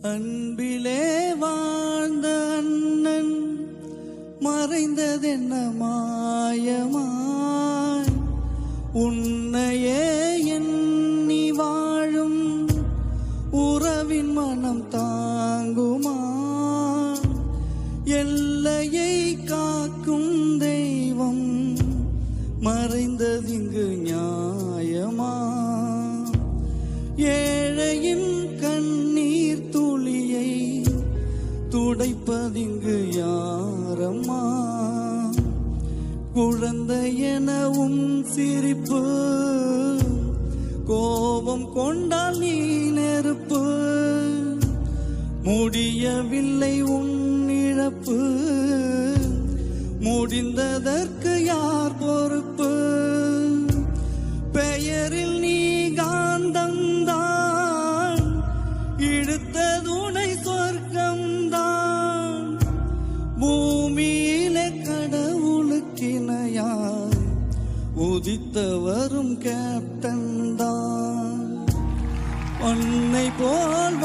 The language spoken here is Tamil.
அன்பிலே வாழ்ந்த அண்ணன் மறைந்ததென்ன மாயமாய், உன்னையே எண்ணி வாழும் உறவின் மனம் தாங்குமா? எல்லையை காக்கும் தெய்வம் மறைந்ததிங்கு நியாயமா? ஏழையின் கண்ணீர் துளியை துடைப்பதிங்கு யாரம்மா? குழந்தையென உன் சிரிப்பு, கோபம் கொண்டால் நீ நெருப்பு. முடியவில்லை உன் இழப்பு, முடிந்ததற்கு யார் பொறுப்பு? பெயரில் நீ காந்தந்தான், இழுத்ததுணை சொர்க்கம்தான். பூமியிலே கடவுளுக்கிணையாய் உதித்தவரும் கேப்டன் தான். உன்னை போல்